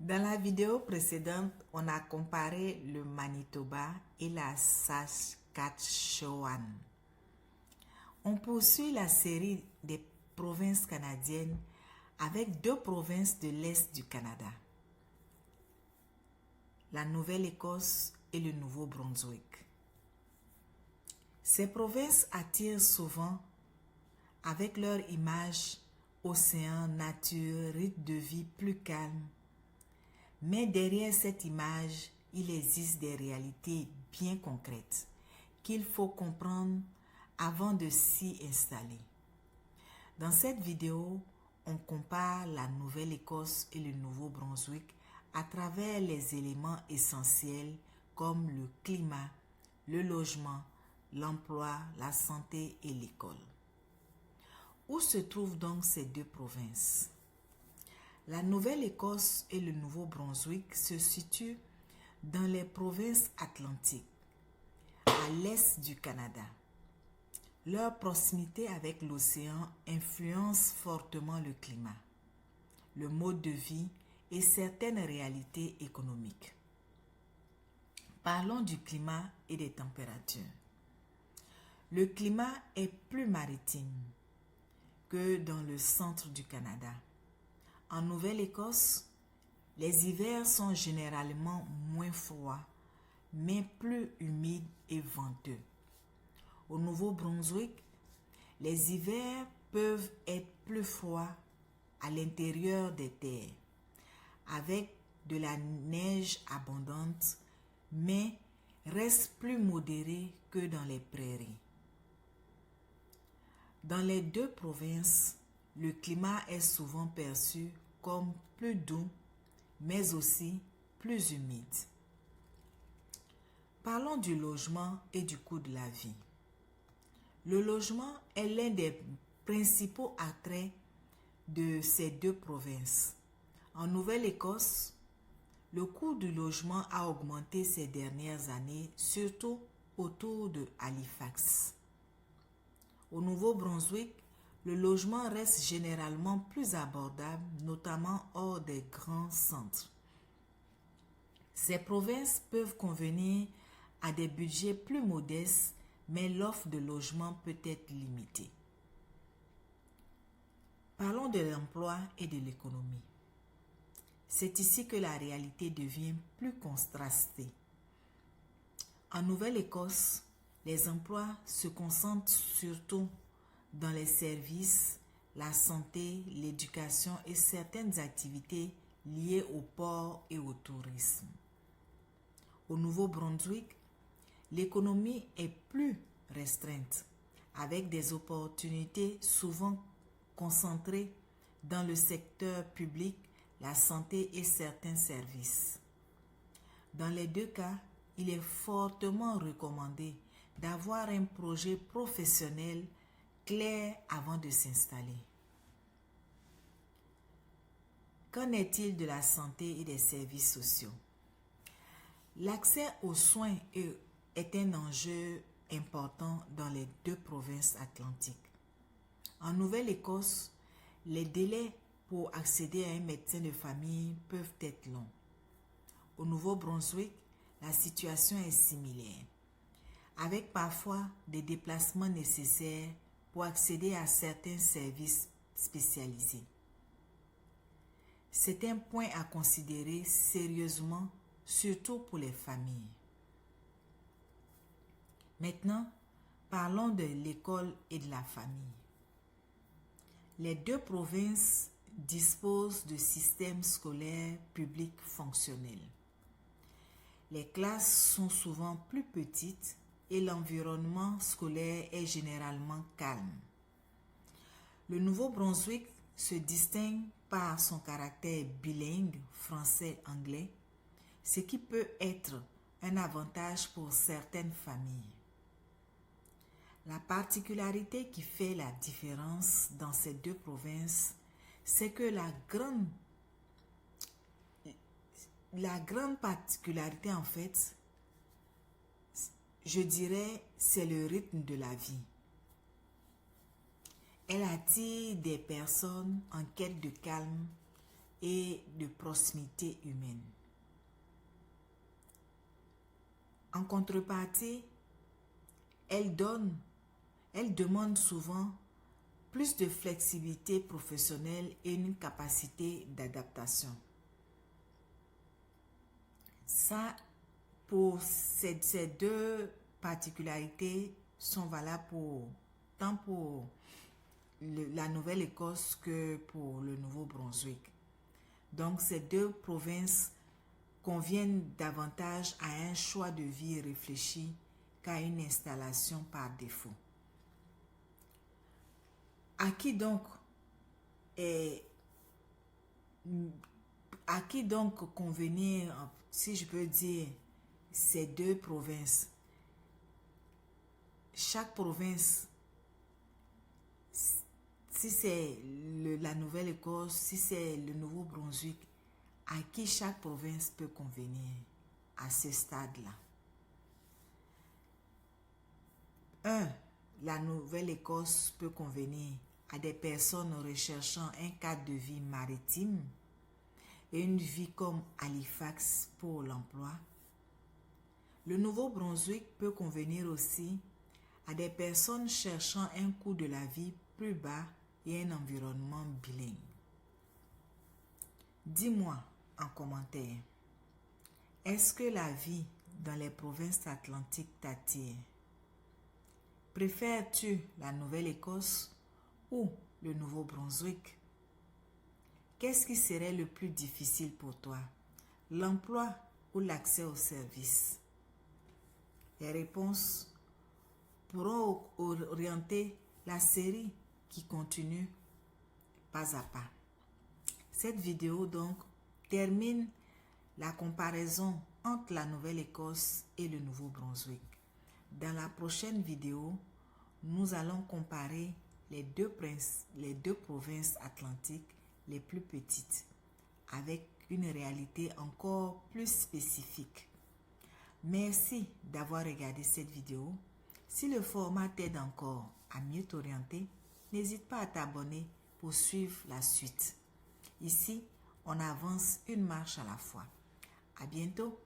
Dans la vidéo précédente, on a comparé le Manitoba et la Saskatchewan. On poursuit la série des provinces canadiennes avec deux provinces de l'Est du Canada, la Nouvelle-Écosse et le Nouveau-Brunswick. Ces provinces attirent souvent avec leur image océan, nature, rythme de vie plus calme. Mais derrière cette image, il existe des réalités bien concrètes qu'il faut comprendre avant de s'y installer. Dans cette vidéo, on compare la Nouvelle-Écosse et le Nouveau-Brunswick à travers les éléments essentiels comme le climat, le logement, l'emploi, la santé et l'école. Où se trouvent donc ces deux provinces? La Nouvelle-Écosse et le Nouveau-Brunswick se situent dans les provinces atlantiques, à l'est du Canada. Leur proximité avec l'océan influence fortement le climat, le mode de vie et certaines réalités économiques. Parlons du climat et des températures. Le climat est plus maritime que dans le centre du Canada. En Nouvelle-Écosse, les hivers sont généralement moins froids, mais plus humides et venteux. Au Nouveau-Brunswick, les hivers peuvent être plus froids à l'intérieur des terres, avec de la neige abondante, mais restent plus modérés que dans les prairies. Dans les deux provinces, le climat est souvent perçu comme plus doux, mais aussi plus humide. Parlons du logement et du coût de la vie. Le logement est l'un des principaux attraits de ces deux provinces. En Nouvelle-Écosse, le coût du logement a augmenté ces dernières années, surtout autour de Halifax. Au Nouveau-Brunswick, le logement reste généralement plus abordable, notamment hors des grands centres. Ces provinces peuvent convenir à des budgets plus modestes, mais l'offre de logement peut être limitée. Parlons de l'emploi et de l'économie. C'est ici que la réalité devient plus contrastée. En Nouvelle-Écosse, les emplois se concentrent surtout dans les services, la santé, l'éducation et certaines activités liées au port et au tourisme. Au Nouveau-Brunswick, l'économie est plus restreinte, avec des opportunités souvent concentrées dans le secteur public, la santé et certains services. Dans les deux cas, il est fortement recommandé d'avoir un projet professionnel clair avant de s'installer. Qu'en est-il de la santé et des services sociaux? L'accès aux soins est un enjeu important dans les deux provinces atlantiques. En Nouvelle-Écosse, les délais pour accéder à un médecin de famille peuvent être longs. Au Nouveau-Brunswick, la situation est similaire, avec parfois des déplacements nécessaires pour accéder à certains services spécialisés. C'est un point à considérer sérieusement, surtout pour les familles. Maintenant, parlons de l'école et de la famille. Les deux provinces disposent de systèmes scolaires publics fonctionnels. Les classes sont souvent plus petites et l'environnement scolaire est généralement calme. Le Nouveau-Brunswick se distingue par son caractère bilingue français-anglais, ce qui peut être un avantage pour certaines familles. La particularité qui fait la différence dans ces deux provinces, c'est que la grande particularité en fait, je dirais, c'est le rythme de la vie. Elle attire des personnes en quête de calme, et de proximité humaine. En contrepartie, elle demande souvent plus de flexibilité professionnelle et une capacité d'adaptation. Ça, pour ces deux particularités sont valables tant pour la Nouvelle-Écosse que pour le Nouveau-Brunswick. Donc, ces deux provinces conviennent davantage à un choix de vie réfléchi qu'à une installation par défaut. À qui donc convenir, si je peux dire, ces deux provinces? Chaque province, si c'est la Nouvelle-Écosse, si c'est le Nouveau-Brunswick, à qui chaque province peut convenir à ce stade-là? La Nouvelle-Écosse peut convenir à des personnes recherchant un cadre de vie maritime et une vie comme Halifax pour l'emploi. Le Nouveau-Brunswick peut convenir aussi à des personnes cherchant un coût de la vie plus bas et un environnement bilingue. Dis-moi en commentaire, est-ce que la vie dans les provinces atlantiques t'attire? Préfères-tu la Nouvelle-Écosse ou le Nouveau-Brunswick? Qu'est-ce qui serait le plus difficile pour toi? L'emploi ou l'accès aux services? Les réponses pourront orienter la série qui continue pas à pas. Cette vidéo donc termine la comparaison entre la Nouvelle-Écosse et le Nouveau-Brunswick. Dans la prochaine vidéo, nous allons comparer les deux provinces atlantiques les plus petites avec une réalité encore plus spécifique. Merci d'avoir regardé cette vidéo. Si le format t'aide encore à mieux t'orienter, n'hésite pas à t'abonner pour suivre la suite. Ici, on avance une marche à la fois. À bientôt.